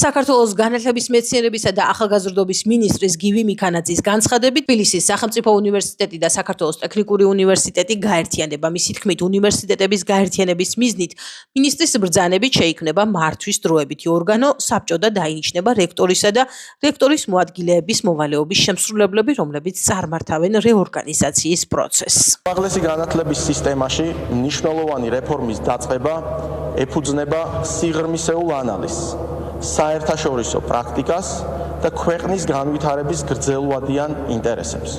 საქართველოს განათლების, მეცნიერებისა და ახალგაზრდობის მინისტრის გივი მიქანაძის განცხადებით, თბილისის სახელმწიფო უნივერსიტეტი და საქართველოს ტექნიკური უნივერსიტეტი გაერთიანება. მისი თქმით, უნივერსიტეტების გაერთიანების მიზნით მინისტრის ბრძანებით შეიქმნება მართვის დროებითი ორგანო, საბჭო და დაინიშნება რექტორისა და რექტორის მოადგილეების მოვალეობის შემსრულებლები, რომლებიც წარმართავენ რეორგანიზაციის პროცესს. უმაღლესი განათლების სისტემაში მნიშვნელოვანი რეფორმის დაწყება ეფუძნება სიღრმისეულ ანალიზს, საერთაშორისო პრაქტიკას და ქვეყნის განვითარების გრძელვადიან ინტერესებს.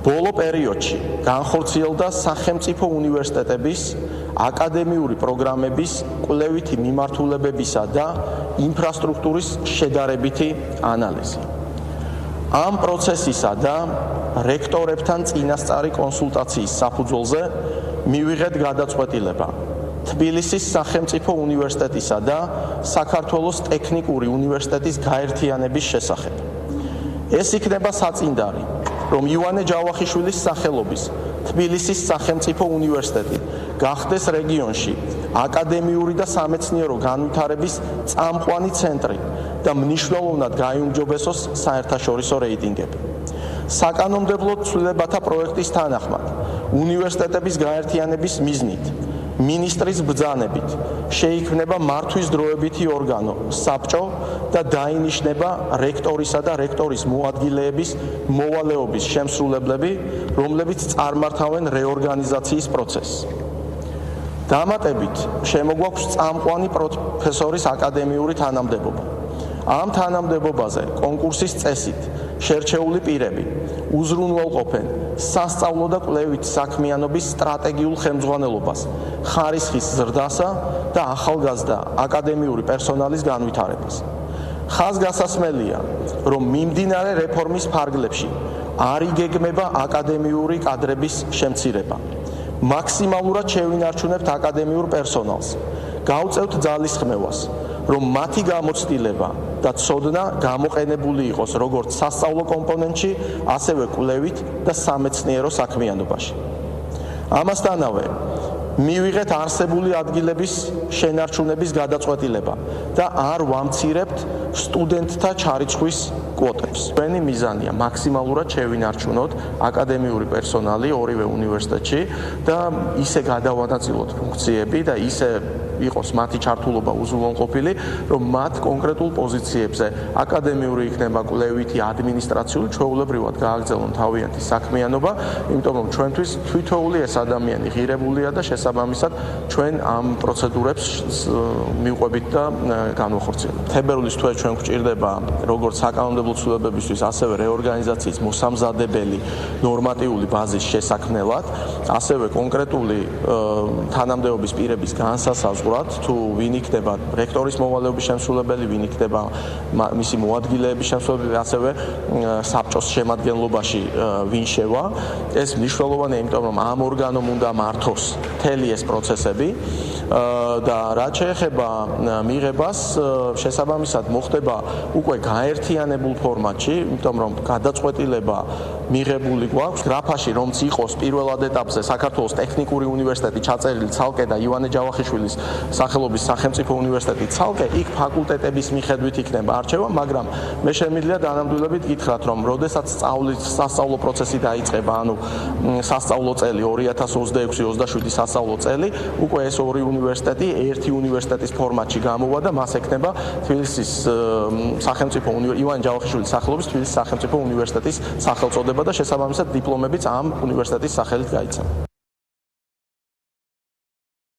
ბოლო პერიოდში განხორციელდა სახელმწიფო უნივერსიტეტების აკადემიური პროგრამების კვლევითი მიმართულებებისა და ინფრასტრუქტურის შედარებითი ანალიზი. ამ პროცესისა და რექტორებთან წინასწარი კონსულტაციის საფუძველზე მივიღეთ გადაწყვეტილება თბილისის სახელმწიფო უნივერსიტეტისა და საქართველოს ტექნიკური უნივერსიტეტის გაერთიანების შესახებ. ეს იქნება საწინდარი, რომ ივანე ჯავახიშვილის სახელობის თბილისის სახელმწიფო უნივერსიტეტი გახდეს რეგიონში აკადემიური და სამეცნიერო განვითარების წამყვანი ცენტრი და მნიშვნელოვნად გაიუმჯობესოს საერთაშორისო რეიტინგები. საკანონმდებლო ცვლილებათა პროექტის თანახმად უნივერსიტეტების გაერთიანების მიზნით მინისტრის ბრძანებით შეიქმნება მართვის დროებითი ორგანო, საბჭო და დაინიშნება რექტორისა და რექტორის მოადგილეების მოვალეობის შემსრულებლები, რომლებიც წარმართავენ რეორგანიზაციის პროცესს. დამატებით შემოგვაქვს წამყვანი პროფესორის აკადემიური თანამდებობა. ამ თანამდებობაზე კონკურსის წესით შერჩეული პირები უზრუნველყოფენ სასწავლო და კვლევით საქმიანობის სტრატეგიულ ხელმძღვანელობას, ხარისხის ზრდასა და ახალგაზრდა აკადემიური პერსონალის განვითარებას. ხაზგასასმელია, რომ მიმდინარე რეფორმის ფარგლებში არ იგეგმება აკადემიური კადრების შემცირება. მაქსიმალურად შევინარჩუნებთ აკადემიურ პერსონალს, გავწევთ ძალისხმევას, რომ მათი გამოცდილება და ცოდნა გამოყენებული იყოს როგორც სასწავლო კომპონენტში, ასევე კვლევით და სამეცნიერო საქმიანობაში. ამასთანავე, მივიღეთ არსებული ადგილების შენარჩუნების გადაწყვეტილება და არ ვამცირებთ სტუდენტთა ჩარიცხვის კვოტებს. ჩვენი მიზანია მაქსიმალურად შევინარჩუნოთ აკადემიური პერსონალი ორივე უნივერსიტეტში და ისე გადავანაწილოთ ფუნქციები და ისე იყოს მათი ჩართულობა უზრუნველყოფილი, რომ მათ კონკრეტულ პოზიციებზე აკადემიური იქნება კვლევითი ადმინისტრაციული ჩვეულებრივად გააგრძელონ თავიანთი საქმიანობა, იმიტომ რომ ჩვენთვის თვითოეული ეს ადამიანი ღირებულია და შესაბამისად ჩვენ ამ პროცედურებს მივყვებით და განვახორციელებთ. თებერვლის თვე ჩვენ გვჭირდება როგორც საკანონმდებლო კანონმდებლო ცვლილებებისთვის, ასევე რეორგანიზაციის მოსამზადებელი ნორმატიული ბაზის შესაქმნელად, ასევე კონკრეტული თანამდებობის პირების განსასაზღვრად, თუ ვინ იქნება რექტორის მოვალეობის შემსრულებელი, ვინ იქნება მისი მოადგილეების შემსრულებელი, ასევე საბჭოს შემადგენლობაში ვინ შევა. ეს მნიშვნელოვანია, იმიტომ რომ ამ ორგანომ უნდა მართოს მთელი ეს პროცესები და რაც შეეხება მიღებას, შესაბამისად მოხდება უკვე გაერთიანებულ ფორმატში, იმიტომ რომ გადაწყვეტილება მიღებული გვაქვს გრაფაში, რომც იყოს პირველად ეტაპზე საქართველოს ტექნიკური უნივერსიტეტი ჩაწერილი ცალკე და ივანე ჯავახიშვილის სახელობის სახელმწიფო უნივერსიტეტი ცალკე, იქ ფაკულტეტების მიხედვით იქნება არჩევა, მაგრამ მე შემიძლია დანამდვილებით გითხრათ, რომ როდესაც სასწავლო პროცესი დაიწყება, ანუ სასწავლო წელი 2026-27 სასწავლო წელი, უკვე ეს ორი უნივერსიტეტი ერთი უნივერსიტეტის ფორმატში გამოვა და მას ექნება თბილისის სახელმწიფო ივანე ჯავახიშვილის სახელობის თბილისის სახელმწიფო უნივერსიტეტის სახელწოდება და შესაბამისად დიპლომებიც ამ უნივერსიტეტის სახელით გაიცემა.